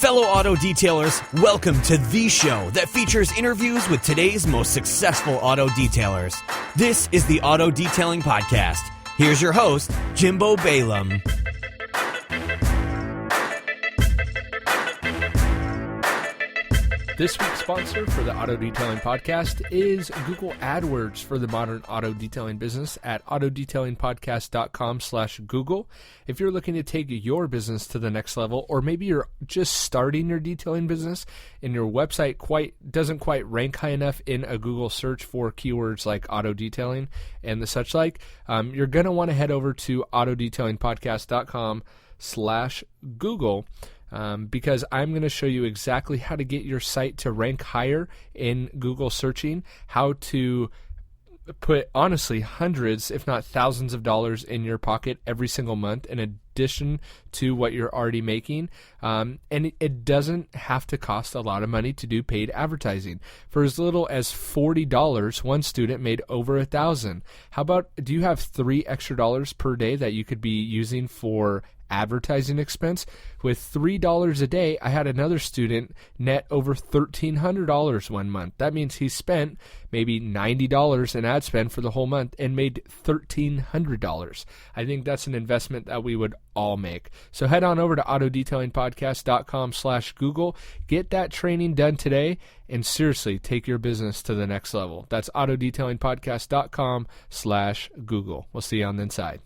Fellow auto detailers, welcome to the show that features interviews with today's most successful auto detailers. This is the Auto Detailing Podcast. Here's your host, Jimbo Balaam. This week's sponsor for the Auto Detailing Podcast is Google AdWords for the modern auto detailing business at autodetailingpodcast.com/Google. If you're looking to take your business to the next level, or maybe you're just starting your detailing business and your website doesn't quite rank high enough in a Google search for keywords like auto detailing and the such like, you're going to want to head over to autodetailingpodcast.com/Google. Because I'm going to show you exactly how to get your site to rank higher in Google searching, how to put, honestly, hundreds, if not thousands of dollars in your pocket every single month in addition to what you're already making. And it doesn't have to cost a lot of money to do paid advertising. For as little as $40, one student made over $1,000. How about, do you have $3 extra per day that you could be using for advertising expense? With $3 a day, I had another student net over $1,300 one month. That means he spent maybe $90 in ad spend for the whole month and made $1,300. I think that's an investment that we would all make. So head on over to autodetailingpodcast.com/Google. Get that training done today and seriously take your business to the next level. That's autodetailingpodcast.com/Google. We'll see you on the inside.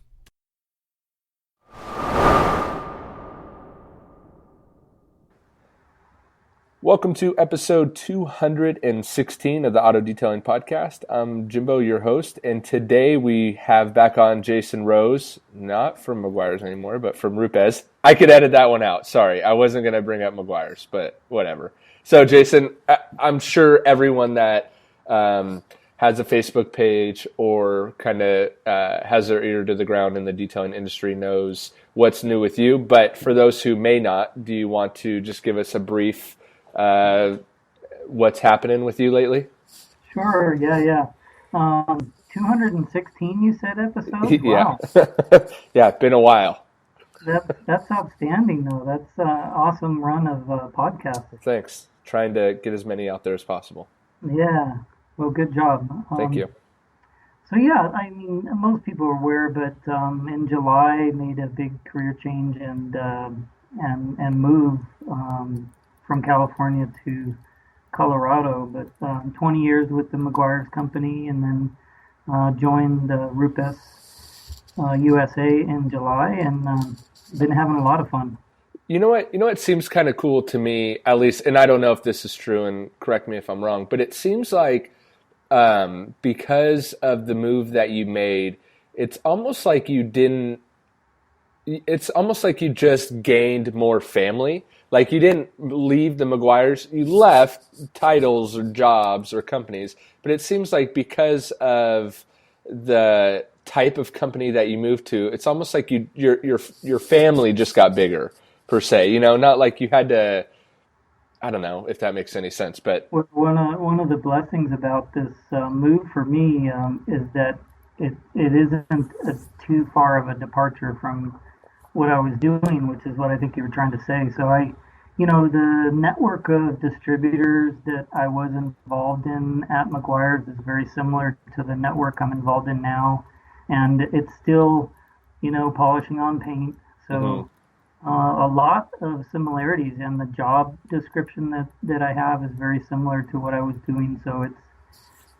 Welcome to episode 216 of the Auto Detailing Podcast. I'm Jimbo, your host, and today we have back on Jason Rose, not from McGuire's anymore, but from Rupes. I could edit that one out. Sorry, I wasn't going to bring up McGuire's, but whatever. So, Jason, I'm sure everyone that has a Facebook page or kind of has their ear to the ground in the detailing industry knows what's new with you. But for those who may not, do you want to just give us a brief what's happening with you lately? Sure, yeah. 216, you said, episodes? Yeah. Wow. Yeah, it's been a while. That's outstanding, though. That's an awesome run of podcasts. Thanks. Trying to get as many out there as possible. Yeah. Well, good job. Thank you. So, yeah, I mean, most people are aware, but in July, I made a big career change and moved from California to Colorado, but 20 years with the McGuire's company, and then joined Rupes USA in July, and been having a lot of fun. You know what seems kind of cool to me, at least, and I don't know if this is true, and correct me if I'm wrong, but it seems like because of the move that you made, it's almost like you just gained more family. Like, you didn't leave the McGuire's, you left titles or jobs or companies, but it seems like because of the type of company that you moved to, it's almost like your family just got bigger, per se. You know, not like you had to, I don't know if that makes any sense, but one of the blessings about this move for me is that it isn't too far of a departure from what I was doing, which is what I think you were trying to say. So the network of distributors that I was involved in at McGuire's is very similar to the network I'm involved in now, and it's still, polishing on paint. So a lot of similarities, and the job description that I have is very similar to what I was doing. So it's,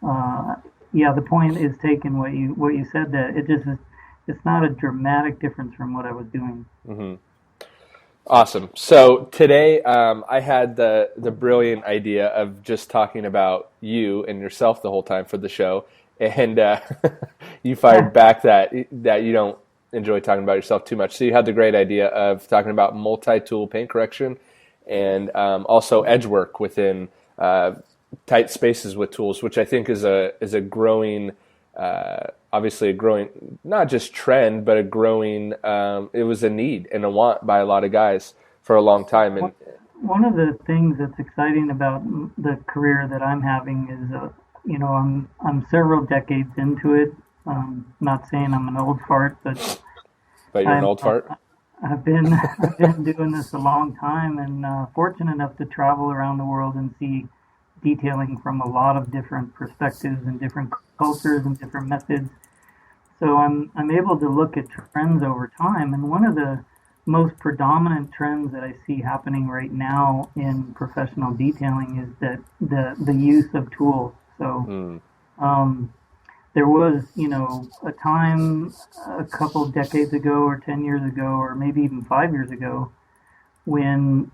the point is taken. What you said, that it just is. It's not a dramatic difference from what I was doing. Mm-hmm. Awesome. So today I had the brilliant idea of just talking about you and yourself the whole time for the show, and you fired back that you don't enjoy talking about yourself too much. So you had the great idea of talking about multi-tool paint correction and also edge work within tight spaces with tools, which I think is a growing. Obviously a growing, not just trend, but a growing, it was a need and a want by a lot of guys for a long time. And one of the things that's exciting about the career that I'm having is, I'm several decades into it. Not saying I'm an old fart, but you're an old fart? I've been doing this a long time, and fortunate enough to travel around the world and see detailing from a lot of different perspectives and different cultures and different methods. So I'm able to look at trends over time, and one of the most predominant trends that I see happening right now in professional detailing is that the use of tools. So um, there was, a time a couple decades ago or 10 years ago or maybe even 5 years ago when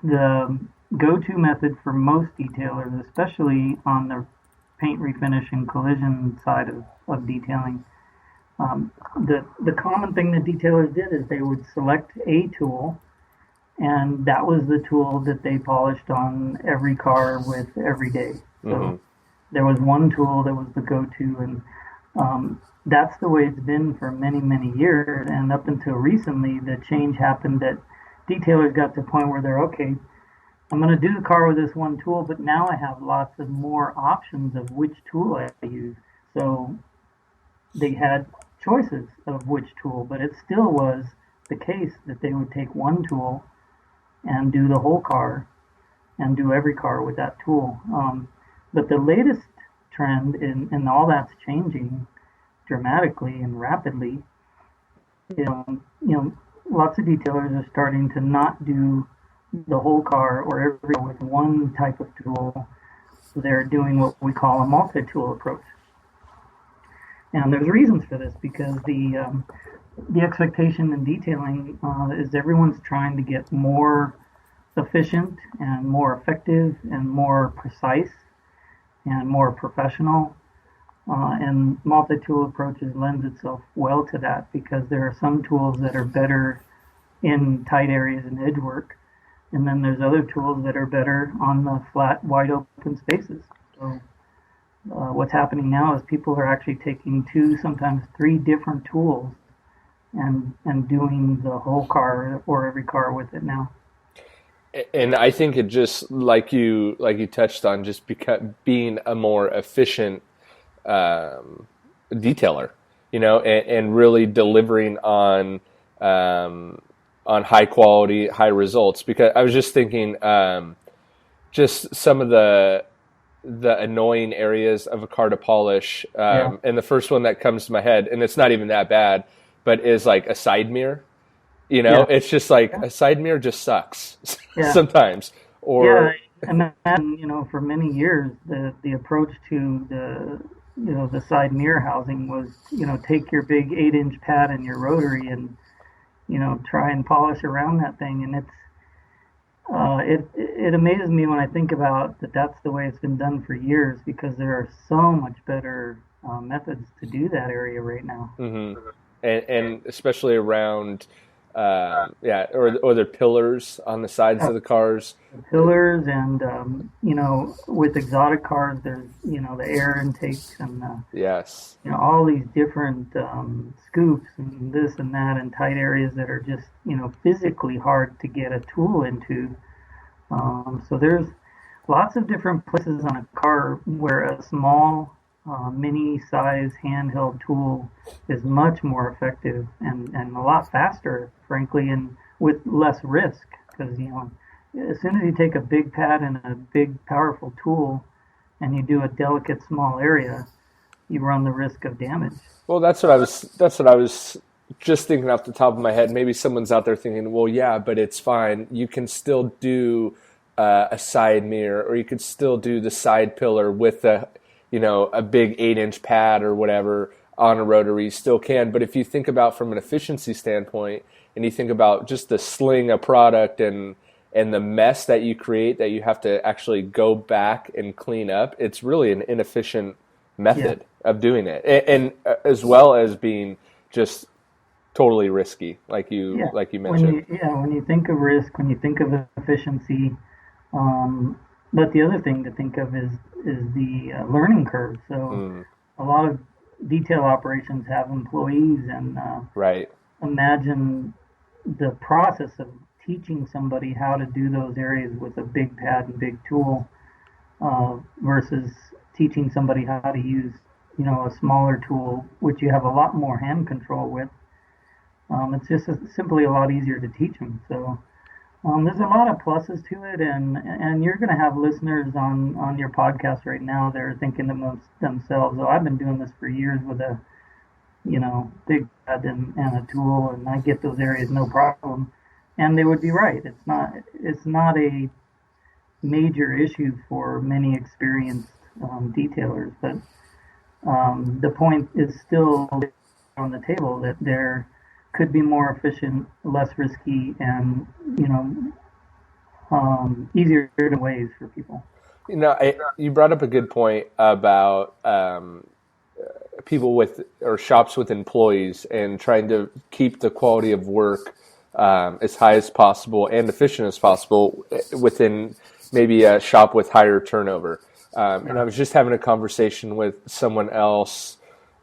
the go-to method for most detailers, especially on the paint refinish and collision side of detailing, the common thing that detailers did is they would select a tool, and that was the tool that they polished on every car with every day. So there was one tool that was the go-to, and that's the way it's been for many, many years. And up until recently, the change happened that detailers got to a point where they're okay. I'm going to do the car with this one tool, but now I have lots of more options of which tool I use. So they had choices of which tool, but it still was the case that they would take one tool and do the whole car and do every car with that tool. But the latest trend, and all that's changing dramatically and rapidly, lots of detailers are starting to not do the whole car or every car with one type of tool. They're doing what we call a multi-tool approach. And there's reasons for this because the expectation in detailing is everyone's trying to get more efficient and more effective and more precise and more professional. And multi-tool approaches lends itself well to that because there are some tools that are better in tight areas and edge work, and then there's other tools that are better on the flat, wide open spaces. So what's happening now is people are actually taking 2, sometimes 3 different tools and doing the whole car or every car with it now. And I think it just like you touched on, just being a more efficient detailer, and really delivering on high quality, high results. Because I was just thinking, just some of the annoying areas of a car to polish, and the first one that comes to my head, and it's not even that bad, but is like a side mirror. It's just like a side mirror just sucks sometimes. Or and then, for many years, the approach to the side mirror housing was, take your big 8-inch pad and your rotary and, try and polish around that thing. And it amazes me when I think about that that's the way it's been done for years because there are so much better methods to do that area right now. And especially around or their pillars on the sides of the cars. The pillars and with exotic cars, there's the air intakes and all these different scoops and this and that and tight areas that are just physically hard to get a tool into. So there's lots of different places on a car where a small mini size handheld tool is much more effective and a lot faster, frankly, and with less risk because as soon as you take a big pad and a big powerful tool and you do a delicate small area, you run the risk of damage. Well, that's what I was just thinking off the top of my head. Maybe someone's out there thinking, well, yeah, but it's fine. You can still do a side mirror, or you could still do the side pillar with a big 8-inch pad or whatever on a rotary. You still can. But if you think about from an efficiency standpoint, and you think about just the sling of product and the mess that you create that you have to actually go back and clean up, it's really an inefficient method of doing it, and as well as being just totally risky, like you mentioned. When you think of risk, when you think of efficiency, but the other thing to think of is the learning curve. So a lot of detail operations have employees, and imagine the process of teaching somebody how to do those areas with a big pad and big tool versus teaching somebody how to use a smaller tool, which you have a lot more hand control with. It's just simply a lot easier to teach them. So there's a lot of pluses to it, and you're going to have listeners on your podcast right now that are thinking to themselves, "Oh, I've been doing this for years with a big pad and a tool, and I get those areas no problem." And they would be right. It's not a major issue for many experienced detailers, but the point is still on the table that there could be more efficient, less risky, and easier ways for people. You brought up a good point about people with or shops with employees and trying to keep the quality of work as high as possible and efficient as possible within maybe a shop with higher turnover. And I was just having a conversation with someone else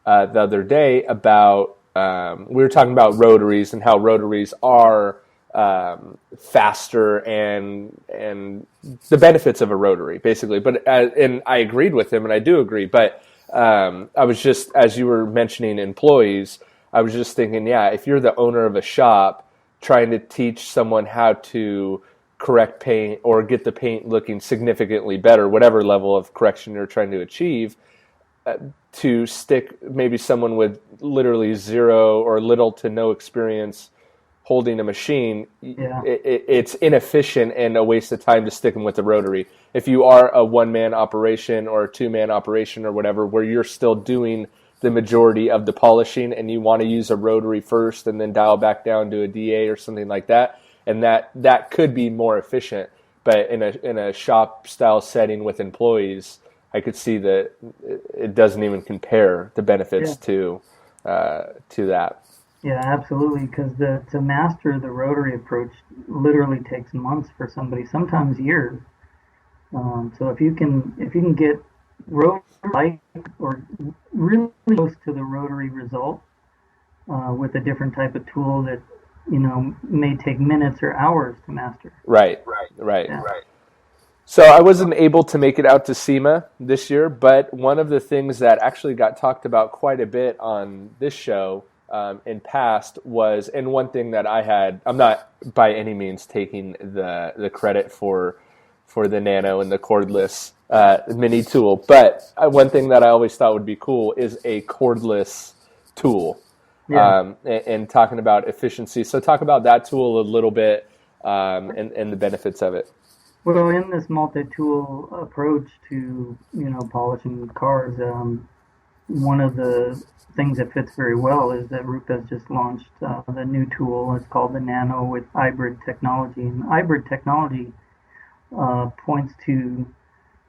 the other day about we were talking about rotaries and how rotaries are faster and the benefits of a rotary, basically. But and I agreed with him, and I do agree. But I was just, as you were mentioning employees, I was just thinking, yeah, if you're the owner of a shop trying to teach someone how to correct paint or get the paint looking significantly better, whatever level of correction you're trying to achieve, to stick maybe someone with literally zero or little to no experience holding a machine, it's inefficient and a waste of time to stick them with the rotary. If you are a one-man operation or a two-man operation or whatever, where you're still doing the majority of the polishing and you want to use a rotary first and then dial back down to a DA or something like that, and that could be more efficient. But in a shop style setting with employees, I could see that it doesn't even compare the benefits to that. Yeah, absolutely. Because to master the rotary approach literally takes months for somebody, sometimes years. So if you can get rotary like or really close to the rotary result with a different type of tool that may take minutes or hours to master. Right. So I wasn't able to make it out to SEMA this year, but one of the things that actually got talked about quite a bit on this show in past was, and one thing that I'm not by any means taking the credit for the Nano and the cordless mini tool, but one thing that I always thought would be cool is a cordless tool. And talking about efficiency. So talk about that tool a little bit and the benefits of it. Well, in this multi-tool approach to polishing cars, one of the things that fits very well is that Rupa has just launched the new tool. It's called the Nano with hybrid technology. And hybrid technology points to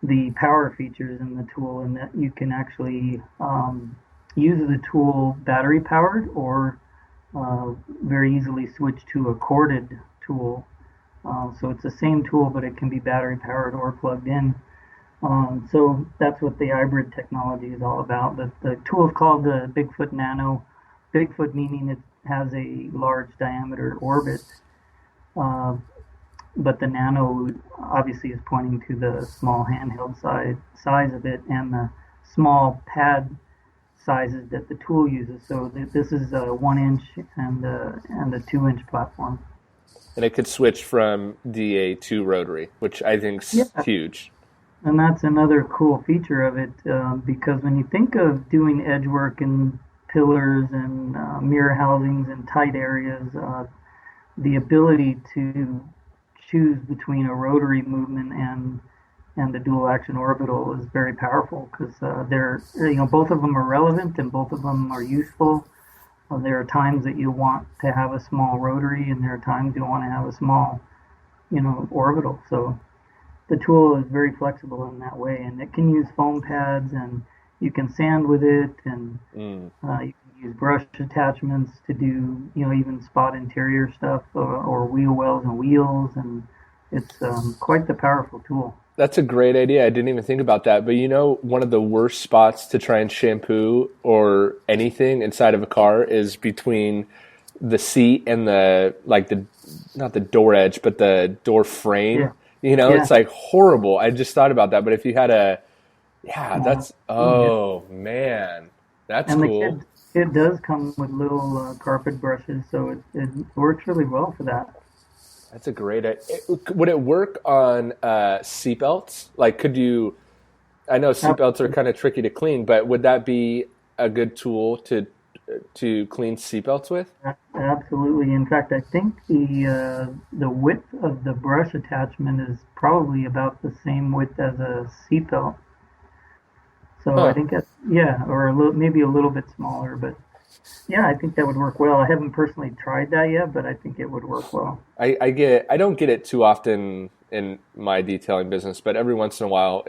the power features in the tool, and that you can actually use the tool battery powered or very easily switch to a corded tool. So it's the same tool, but it can be battery powered or plugged in. So that's what the hybrid technology is all about. The tool is called the Bigfoot Nano. Bigfoot meaning it has a large diameter orbit, but the Nano obviously is pointing to the small handheld size of it and the small pad sizes that the tool uses. So this is a 1 inch and a 2 inch platform. And it could switch from DA to rotary, which I think is huge. And that's another cool feature of it, because when you think of doing edge work and pillars and mirror housings in tight areas, the ability to choose between a rotary movement and the dual action orbital is very powerful, because they're both of them are relevant and both of them are useful. There are times that you want to have a small rotary, and there are times you want to have a small, orbital. So the tool is very flexible in that way, and it can use foam pads, and you can sand with it, and you can use brush attachments to do, even spot interior stuff or wheel wells and wheels, and it's quite the powerful tool. That's a great idea. I didn't even think about that. But one of the worst spots to try and shampoo or anything inside of a car is between the seat and not the door edge, but the door frame. Yeah. It's like horrible. I just thought about that. But if you had man, that's and cool. it does come with little carpet brushes, so it works really well for that. That's a great idea. Would it work on seatbelts? Like, could you? I know seatbelts are kind of tricky to clean, but would that be a good tool to clean seatbelts with? Absolutely. In fact, I think the width of the brush attachment is probably about the same width as a seatbelt. So I think that's, yeah, or maybe a little bit smaller, but yeah, I think that would work well. I haven't personally tried that yet, but I think it would work well. I don't get it too often in my detailing business, but every once in a while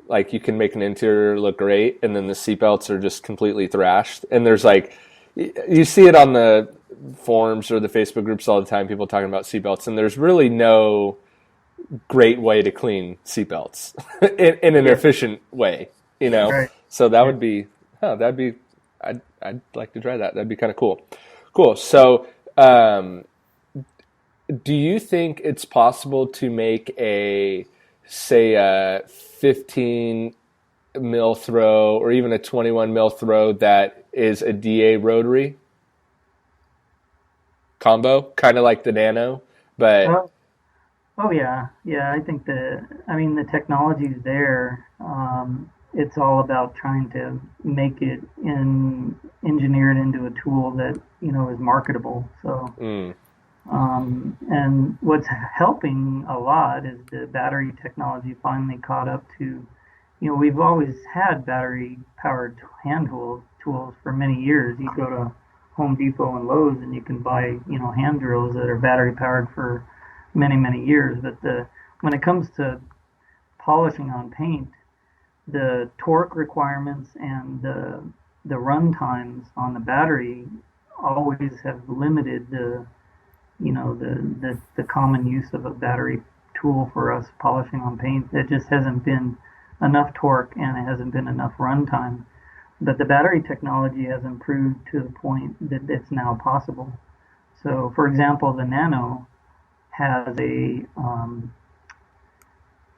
like you can make an interior look great and then the seatbelts are just completely thrashed. And there's like, you see it on the forums or the Facebook groups all the time, people talking about seatbelts, and there's really no great way to clean seatbelts in an efficient way, you know? Right. So that would be, I'd like to try that. That'd be kind of cool. Cool. So, do you think it's possible to make a 15 mil throw or even a 21 mil throw that is a DA rotary combo, kind of like the Nano, but oh yeah, I think the technology's there. It's all about trying to make it engineered into a tool that is marketable. So, and what's helping a lot is the battery technology finally caught up to, we've always had battery-powered hand tools for many years. You go to Home Depot and Lowe's and you can buy, hand drills that are battery-powered for many, many years. But when it comes to polishing on paint, the torque requirements and the run times on the battery always have limited the common use of a battery tool for us polishing on paint. There just hasn't been enough torque and it hasn't been enough run time. But the battery technology has improved to the point that it's now possible. So, for example, the Nano has a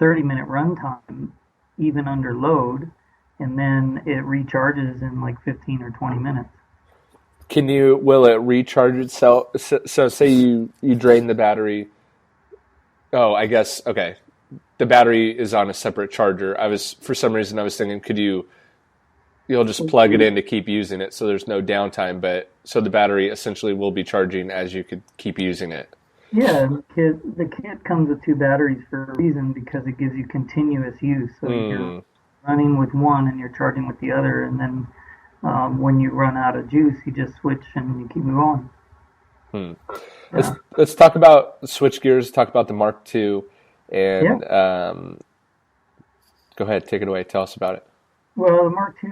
30-minute run time even under load, and then it recharges in like 15 or 20 minutes. Will it recharge itself? So say you drain the battery. Oh, I guess, okay. The battery is on a separate charger. For some reason I was thinking, you'll just plug it in to keep using it so there's no downtime, but so the battery essentially will be charging as you could keep using it. Yeah, the kit comes with 2 batteries for a reason, because it gives you continuous use. So you're running with one and you're charging with the other, and then when you run out of juice, you just switch and you keep going. Yeah. Let's talk about switch gears. Talk about the Mark II, and go ahead, take it away. Tell us about it. Well, the Mark II,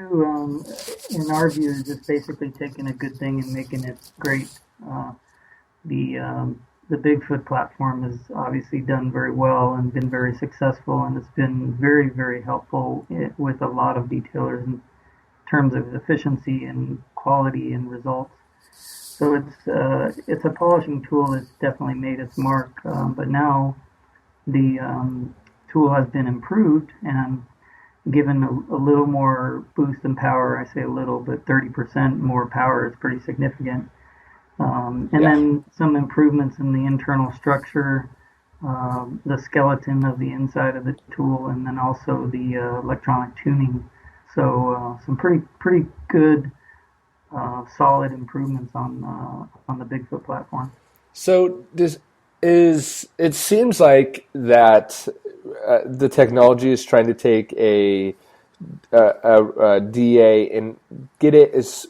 in our view, is just basically taking a good thing and making it great. The Bigfoot platform has obviously done very well and been very successful, and it's been very, very helpful with a lot of detailers in terms of efficiency and quality and results. So it's a polishing tool that's definitely made its mark, but now the tool has been improved and given a little more boost in power. I say a little, but 30% more power is pretty significant. Then some improvements in the internal structure, the skeleton of the inside of the tool, and then also the electronic tuning. So some pretty good, solid improvements on the Bigfoot platform. So it seems like that the technology is trying to take a DA and get it as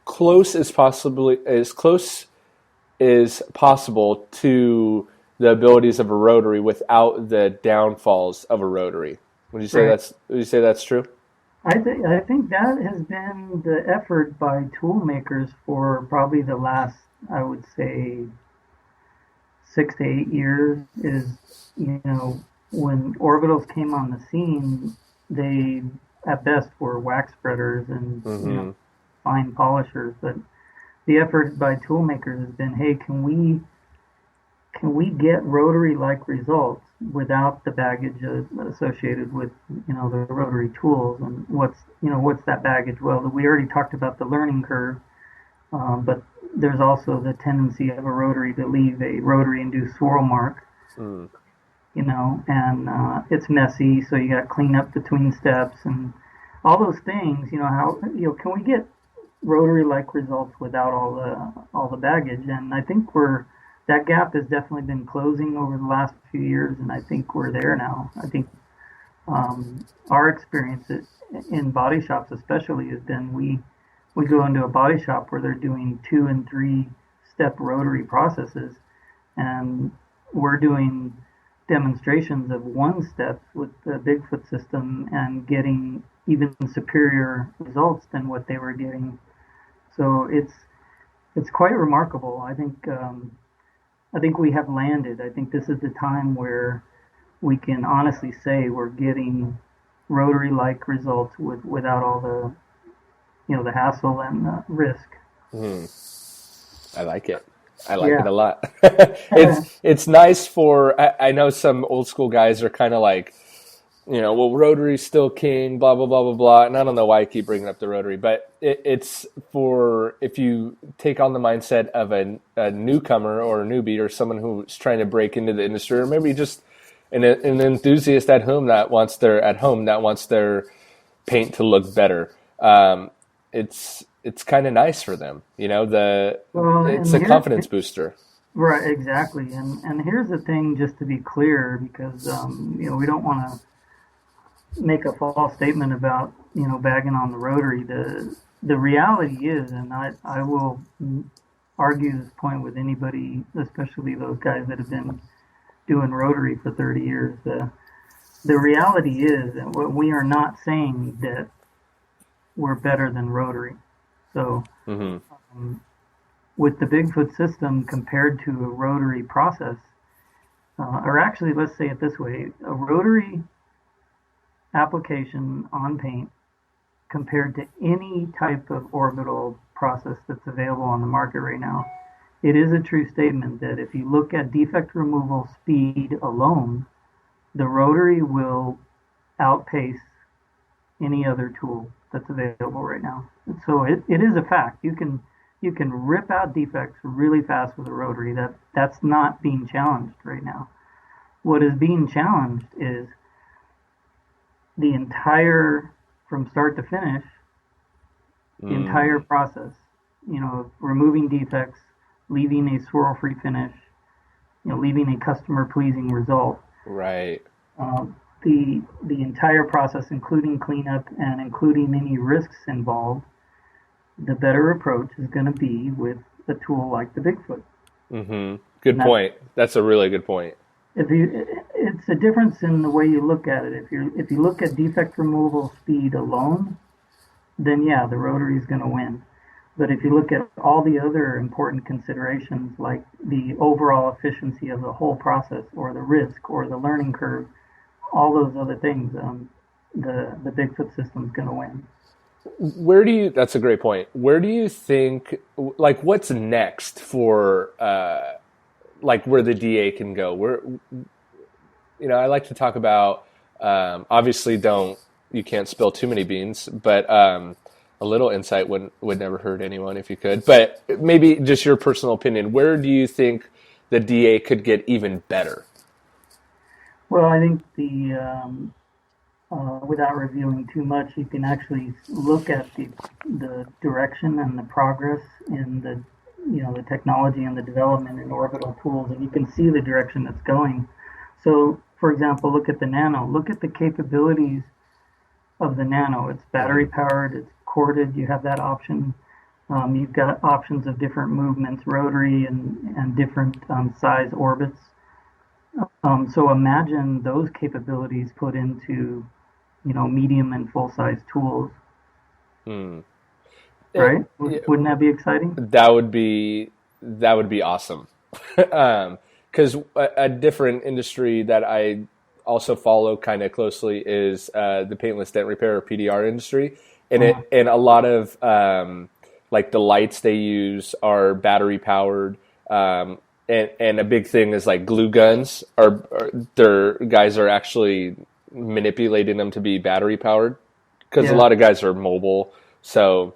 close as possible to the abilities of a rotary without the downfalls of a rotary. Would you say that's true? I think that has been the effort by tool makers for probably the last, I would say, 6 to 8 years. Is, when orbitals came on the scene, they at best were wax spreaders and fine polishers, but the effort by tool makers has been, hey, can we get rotary-like results without the baggage associated with, the rotary tools. And what's that baggage? Well, we already talked about the learning curve, but there's also the tendency of a rotary to leave a rotary-induced swirl mark. Mm. And it's messy, so you got to clean up between steps and all those things. Can we get rotary-like results without all the baggage? And I think that gap has definitely been closing over the last few years, and I think we're there now. I think our experience in body shops especially has been we go into a body shop where they're doing 2 and 3 step rotary processes, and we're doing demonstrations of 1 step with the Bigfoot system and getting even superior results than what they were getting. So it's quite remarkable. I think we have landed. I think this is the time where we can honestly say we're getting rotary-like results without all the hassle and the risk. I like it. I like it a lot. It's nice for, I know some old school guys are kind of like, well, rotary's still king, blah, blah, blah, blah, blah. And I don't know why I keep bringing up the rotary, but it's for, if you take on the mindset of a newcomer or a newbie or someone who's trying to break into the industry, or maybe just an enthusiast at home that wants their paint to look better. It's kind of nice for them, it's a confidence booster. Right, exactly. And here's the thing, just to be clear, because, we don't want to make a false statement about, bagging on the rotary. The reality is, and I will argue this point with anybody, especially those guys that have been doing rotary for 30 years. The reality is that we are not saying that we're better than rotary. So with the Bigfoot system compared to a rotary process, or actually let's say it this way, a rotary application on paint compared to any type of orbital process that's available on the market right now, it is a true statement that if you look at defect removal speed alone, the rotary will outpace any other tool that's available right now. So it is a fact. You can rip out defects really fast with a rotary. That's not being challenged right now. What is being challenged is the entire, from start to finish, the entire process. Removing defects, leaving a swirl-free finish, leaving a customer-pleasing result. Right. The entire process, including cleanup and including any risks involved, the better approach is going to be with a tool like the Bigfoot. Mm-hmm. Good point. That's a really good point. It's a difference in the way you look at it. If you look at defect removal speed alone, then yeah, the rotary is going to win. But if you look at all the other important considerations, like the overall efficiency of the whole process, or the risk, or the learning curve, all those other things, the Bigfoot system is going to win. That's a great point. Where do you think, what's next for, where the DA can go? I like to talk about, obviously you can't spill too many beans, but a little insight would never hurt anyone if you could. But maybe just your personal opinion, where do you think the DA could get even better? Well, I think without reviewing too much, you can actually look at the direction and the progress in the technology and the development in orbital tools, and you can see the direction that's going. So, for example, look at the Nano. Look at the capabilities of the Nano. It's battery powered. It's corded. You have that option. You've got options of different movements, rotary and different size orbits. So imagine those capabilities put into, medium and full-size tools. Right? Wouldn't that be exciting? That would be awesome. Because a different industry that I also follow kind of closely is the paintless dent repair, or PDR industry, and and a lot of the lights they use are battery powered. and a big thing is like glue guns are their guys are actually manipulating them to be battery powered because a lot of guys are mobile. So,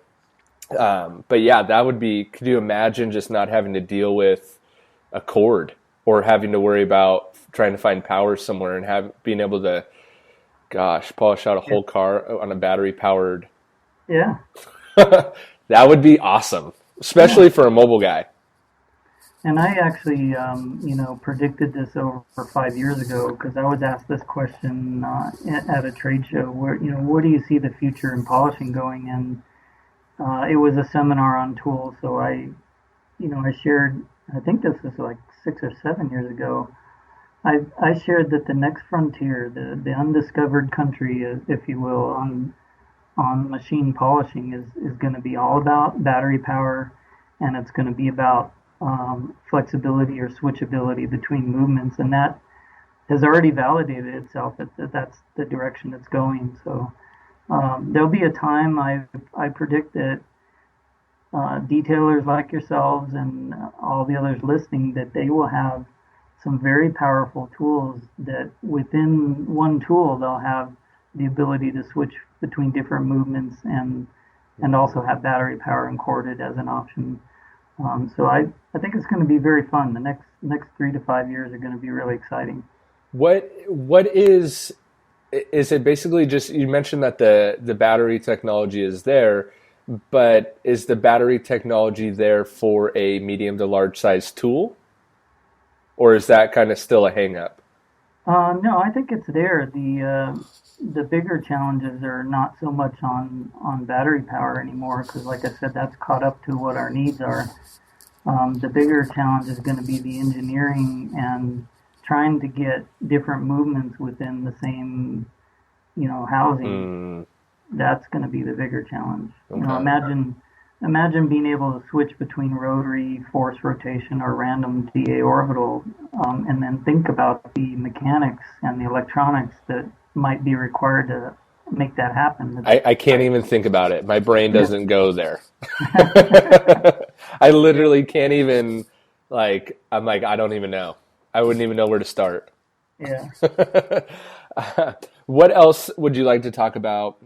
but yeah, that would be. Could you imagine just not having to deal with a cord or having to worry about trying to find power somewhere and being able to, gosh, polish out a whole car on a battery powered. Yeah. That would be awesome, especially for a mobile guy. And I actually, predicted this over 5 years ago because I was asked this question at a trade show where, where do you see the future in polishing going? And it was a seminar on tools. So I shared, I think this was like 6 or 7 years ago. I shared that the next frontier, the undiscovered country, if you will, on machine polishing is going to be all about battery power, and it's going to be about flexibility or switchability between movements, and that has already validated itself that that's the direction it's going. So there'll be a time I predict that detailers like yourselves and all the others listening, that they will have some very powerful tools that within one tool they'll have the ability to switch between different movements and also have battery power and corded as an option. So I think it's going to be very fun. The next 3 to 5 years are going to be really exciting. What is it basically just, you mentioned that the battery technology is there, but is the battery technology there for a medium to large size tool? Or is that kind of still a hang up? No, I think it's there. The bigger challenges are not so much on battery power anymore, because like I said, that's caught up to what our needs are. The bigger challenge is going to be the engineering and trying to get different movements within the same, housing. That's going to be the bigger challenge. Okay. Imagine being able to switch between rotary, force rotation, or random DA orbital, and then think about the mechanics and the electronics that might be required to make that happen. I can't even think about it. My brain doesn't go there. I literally can't even, I'm like, I don't even know. I wouldn't even know where to start. Yeah. What else would you like to talk about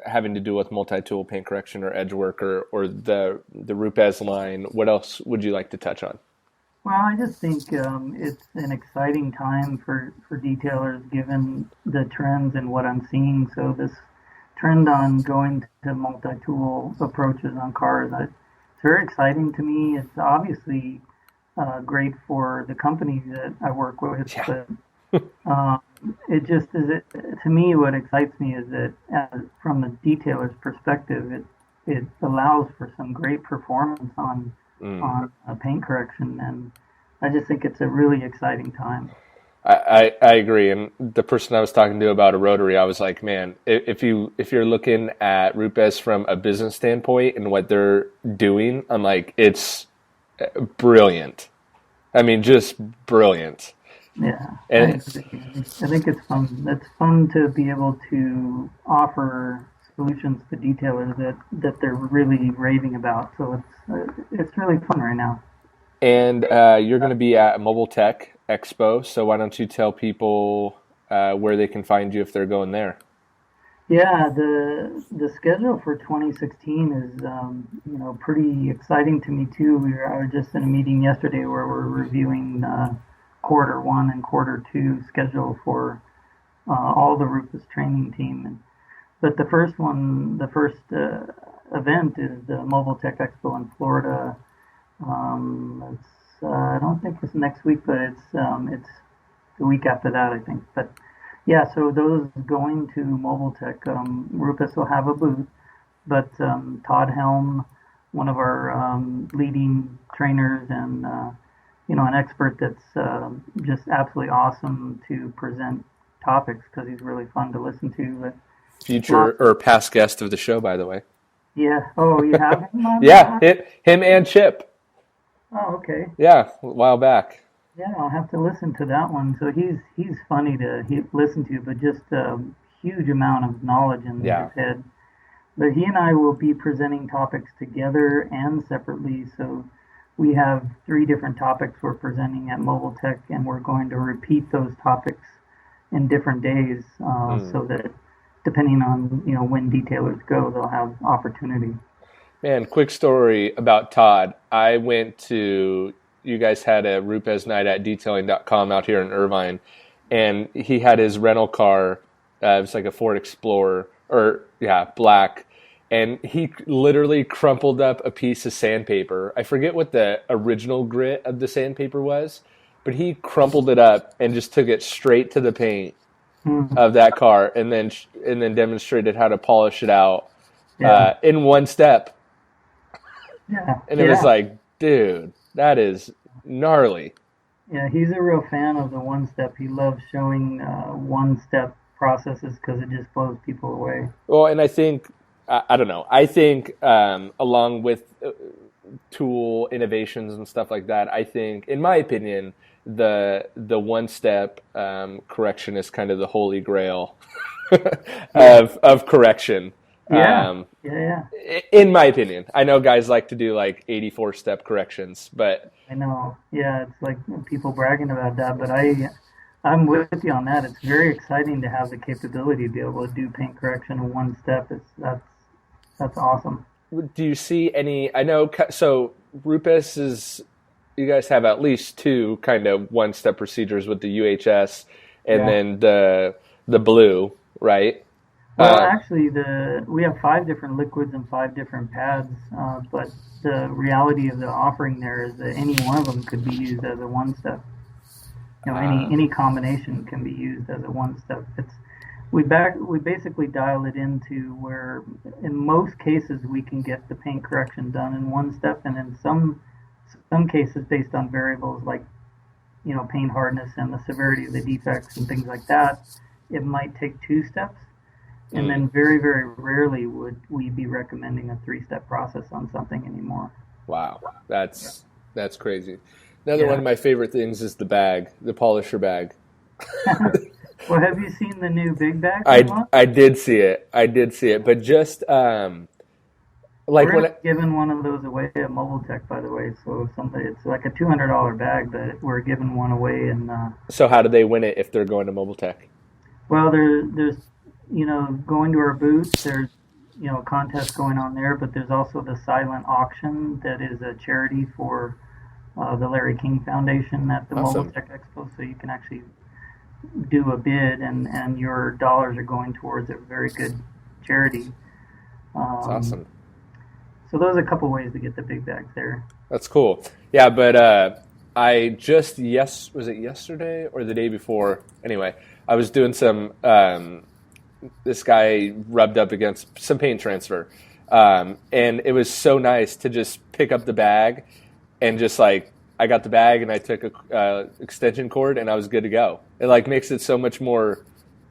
having to do with multi-tool paint correction or edge work or the Rupes line? What else would you like to touch on? Well, I just think it's an exciting time for detailers given the trends and what I'm seeing. So this trend on going to multi-tool approaches on cars, it's very exciting to me. It's obviously great for the companies that I work with, but it just is. To me, what excites me is that from the detailer's perspective, it allows for some great performance on paint correction, and I just think it's a really exciting time. I agree, and the person I was talking to about a rotary, I was like, man, if you're looking at Rupes from a business standpoint and what they're doing, I'm like, it's brilliant. I mean, just brilliant. Yeah, and I think it's fun. It's fun to be able to offer solutions to detailers that they're really raving about. So it's really fun right now. And you're going to be at Mobile Tech Expo, so why don't you tell people where they can find you if they're going there? Yeah, the schedule for 2016 is pretty exciting to me too. I was just in a meeting yesterday where we're reviewing quarter 1 and quarter 2 schedule for all the Rufus training team. But the first event is the Mobile Tech Expo in Florida. I don't think it's next week, but it's the week after that, I think. But yeah, so those going to Mobile Tech, Rufus will have a booth, but Todd Helm, one of our leading trainers and an expert that's just absolutely awesome to present topics because he's really fun to listen to. But future or past guest of the show, by the way. Yeah. Oh, you have him on? Yeah, him and Chip. Oh, okay. Yeah, a while back. Yeah, I'll have to listen to that one. So he's funny to listen to, but just a huge amount of knowledge in his head. But he and I will be presenting topics together and separately. So we have 3 different topics we're presenting at Mobile Tech, and we're going to repeat those topics in different days, so that depending on when detailers go, they'll have opportunity. Man, quick story about Todd. You guys had a Rupes night at detailing.com out here in Irvine, and he had his rental car. It was like a Ford Explorer, black. And he literally crumpled up a piece of sandpaper. I forget what the original grit of the sandpaper was, but he crumpled it up and just took it straight to the paint of that car, and then demonstrated how to polish it out in one step. Yeah, and it was like, dude, that is gnarly. Yeah, he's a real fan of the one-step. He loves showing one-step processes because it just blows people away. Well, and I think, I don't know, I think along with tool innovations and stuff like that, I think, in my opinion, the one-step correction is kind of the holy grail of correction. Yeah. In my opinion. I know guys like to do like 84-step corrections, but I know. Yeah, it's like people bragging about that, but I'm with you on that. It's very exciting to have the capability to be able to do paint correction in one step. That's awesome. Do you see any? I know. So Rupes is. You guys have at least 2 kind of one-step procedures with the UHS and then the blue, right? Well, actually, we have 5 different liquids and 5 different pads, but the reality of the offering there is that any one of them could be used as a one-step. Any combination can be used as a one-step. We basically dial it into where, in most cases, we can get the paint correction done in one step, and in some cases, based on variables like paint hardness and the severity of the defects and things like that, it might take 2 steps. And then very, very rarely would we be recommending a 3-step process on something anymore. Wow, that's crazy. Another one of my favorite things is the bag, the polisher bag. Well, have you seen the new big bag? I did see it, but just we're giving one of those away at Mobile Tech, by the way. So it's like a $200 bag, but we're giving one away. And so how do they win it if they're going to Mobile Tech? Well, there's going to our booth, there's, a contest going on there, but there's also the silent auction that is a charity for the Larry King Foundation at the Awesome. Mobile Tech Expo, so you can actually do a bid, and your dollars are going towards a very good charity. That's awesome. So those are a couple ways to get the big bags there. That's cool. Yeah, but I just, was it yesterday or the day before? Anyway, I was doing some... this guy rubbed up against some paint transfer. And it was so nice to just pick up the bag and just I got the bag and I took a extension cord and I was good to go. It makes it so much more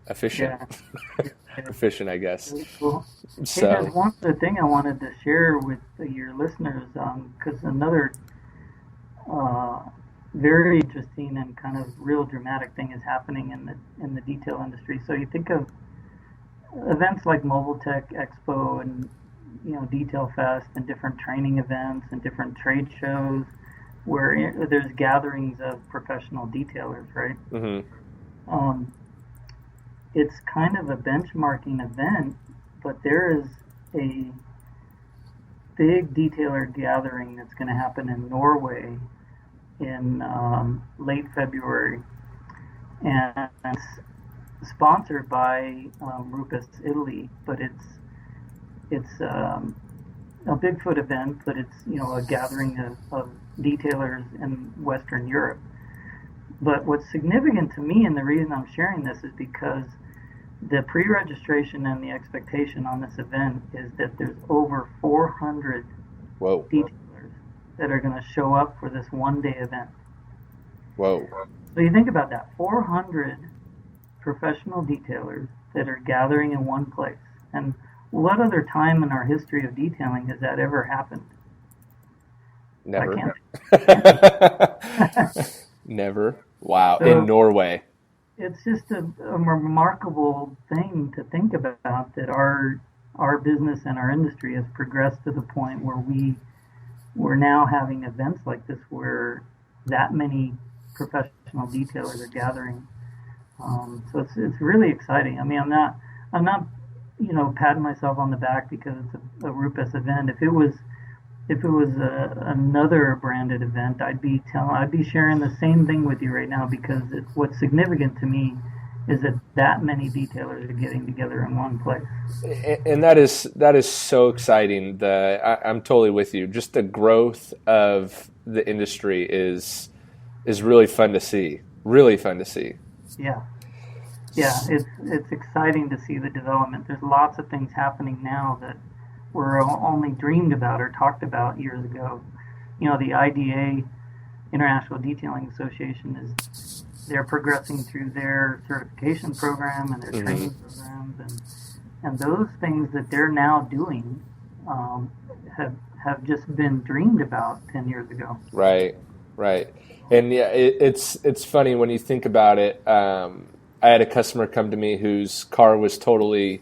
efficient. Yeah. Efficient, I guess. Really cool. So, hey, there's one other thing I wanted to share with your listeners, because another very interesting and kind of real dramatic thing is happening in the detail industry. So you think of events like Mobile Tech Expo and Detail Fest and different training events and different trade shows where there's gatherings of professional detailers, right? Mm-hmm. It's kind of a benchmarking event, but there is a big detailer gathering that's going to happen in Norway in late February, and it's sponsored by Rupes Italy, but it's a Bigfoot event, but it's a gathering of detailers in Western Europe. But what's significant to me, and the reason I'm sharing this, is because the pre-registration and the expectation on this event is that there's over 400 Whoa. detailers that are going to show up for this one-day event. Whoa. So you think about that, 400 professional detailers that are gathering in one place. And what other time in our history of detailing has that ever happened? Never. Never. Wow. So, in Norway. It's just a remarkable thing to think about, that our business and our industry has progressed to the point where we we're now having events like this where that many professional detailers are gathering. So it's really exciting. I mean, I'm not patting myself on the back because it's a Rupes event. If it was another branded event, I'd be sharing the same thing with you right now, because what's significant to me is that many detailers are getting together in one place. And that is so exciting. I'm totally with you. Just the growth of the industry is really fun to see. Really fun to see. Yeah. Yeah, it's exciting to see the development. There's lots of things happening now that were only dreamed about or talked about years ago. The IDA, International Detailing Association, they're progressing through their certification program and their training programs, and those things that they're now doing have just been dreamed about 10 years ago. Right. And yeah, it's funny when you think about it. I had a customer come to me whose car was it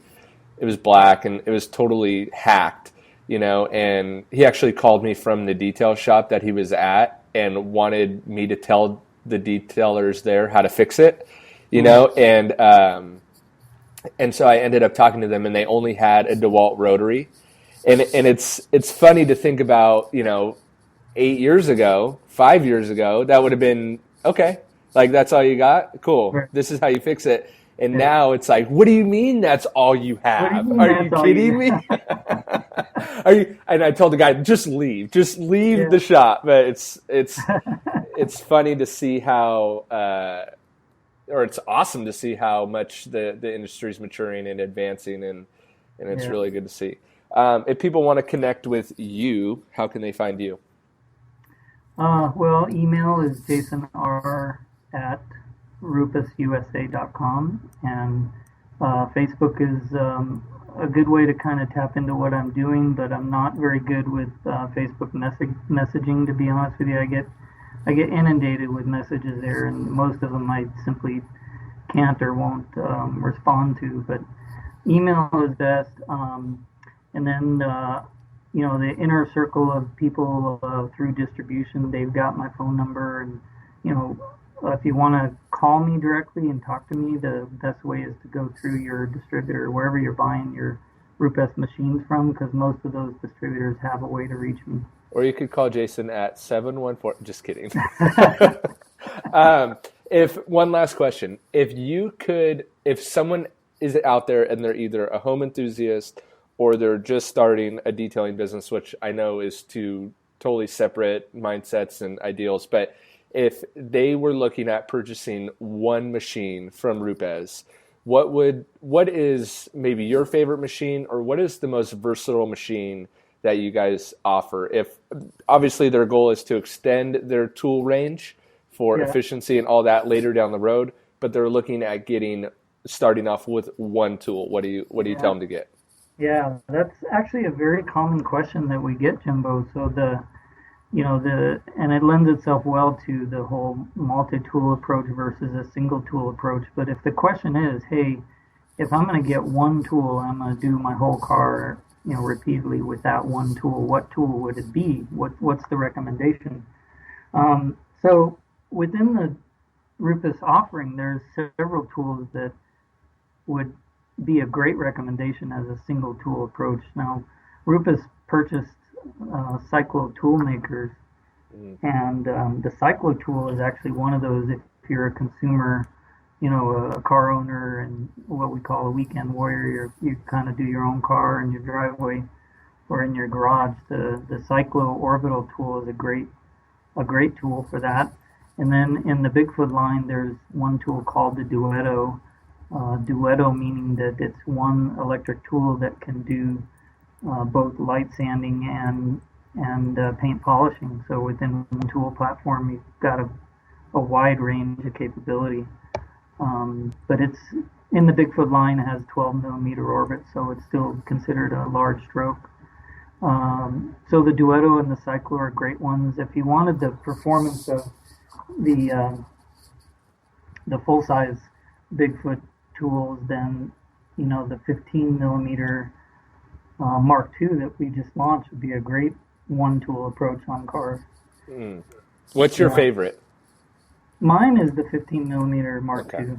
was black and it was totally hacked, and he actually called me from the detail shop that he was at and wanted me to tell the detailers there how to fix it, and so I ended up talking to them, and they only had a DeWalt rotary, and it's funny to think about, 8 years ago, 5 years ago, that would have been okay. Like, that's all you got? Cool. This is how you fix it. And now it's like, what do you mean that's all you have? Are you kidding me? And I told the guy, just leave the shop. But it's funny to see how, or it's awesome to see how much the industry is maturing and advancing, and it's really good to see. If people want to connect with you, how can they find you? Well, email is jasonr@rupususa.com, and Facebook is a good way to kind of tap into what I'm doing, but I'm not very good with Facebook messaging, to be honest with you. I get inundated with messages there, and most of them I simply can't or won't respond to, but email is best. And then the inner circle of people through distribution, they've got my phone number, and if you want to call me directly and talk to me, the best way is to go through your distributor, wherever you're buying your Rupes machines from, because most of those distributors have a way to reach me. Or you could call Jason at 714. Just kidding. One last question. If someone is out there and they're either a home enthusiast or they're just starting a detailing business, which I know is two totally separate mindsets and ideals, but if they were looking at purchasing one machine from Rupes, what is maybe your favorite machine, or what is the most versatile machine that you guys offer? If obviously their goal is to extend their tool range for efficiency and all that later down the road, but they're looking at starting off with one tool, what do you tell them to get? Yeah, that's actually a very common question that we get, Jimbo. So and it lends itself well to the whole multi-tool approach versus a single tool approach. But if the question is, hey, if I'm going to get one tool, I'm going to do my whole car, repeatedly with that one tool, what tool would it be? What's the recommendation? So within the Rupes offering, there's several tools that would be a great recommendation as a single tool approach. Now, Rupes purchased Cyclo tool makers, and the Cyclo tool is actually one of those. If you're a consumer, a car owner and what we call a weekend warrior, you kind of do your own car in your driveway or in your garage. The Cyclo orbital tool is a great tool for that. And then in the Bigfoot line, there's one tool called the Duetto. Duetto meaning that it's one electric tool that can do both light sanding and paint polishing. So within one tool platform, you've got a wide range of capability. But it's in the Bigfoot line, it has 12 millimeter orbit, so it's still considered a large stroke. So the Duetto and the Cyclo are great ones. If you wanted the performance of the full-size Bigfoot tools, then the 15 millimeter Mark II that we just launched would be a great one tool approach on cars. What's your favorite? Mine is the 15 millimeter Mark II.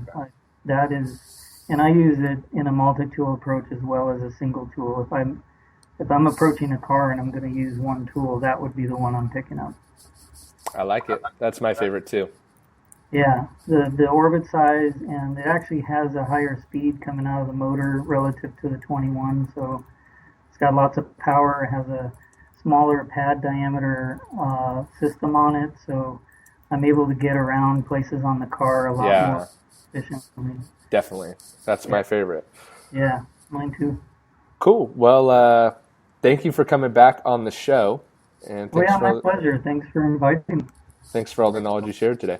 That is, and I use it in a multi-tool approach as well as a single tool. If I'm approaching a car and I'm going to use one tool, that would be the one I'm picking up. I like it. That's my favorite too. Yeah, the orbit size, and it actually has a higher speed coming out of the motor relative to the 21, so it's got lots of power. It has a smaller pad diameter system on it, so I'm able to get around places on the car a lot more efficiently. Definitely. That's my favorite. Yeah, mine too. Cool. Well, thank you for coming back on the show. And my pleasure. Thanks for inviting me. Thanks for all the knowledge you shared today.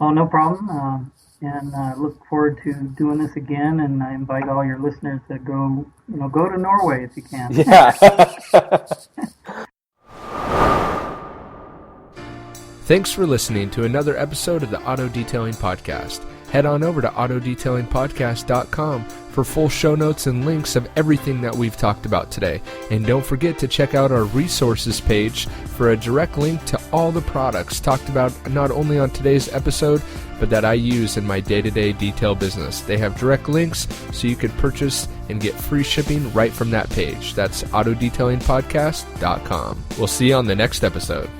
Oh, no problem. And I look forward to doing this again. And I invite all your listeners to go to Norway if you can. Yeah. Thanks for listening to another episode of the Auto Detailing Podcast. Head on over to autodetailingpodcast.com for full show notes and links of everything that we've talked about today. And don't forget to check out our resources page for a direct link to all the products talked about not only on today's episode, but that I use in my day-to-day detail business. They have direct links so you can purchase and get free shipping right from that page. That's autodetailingpodcast.com. We'll see you on the next episode.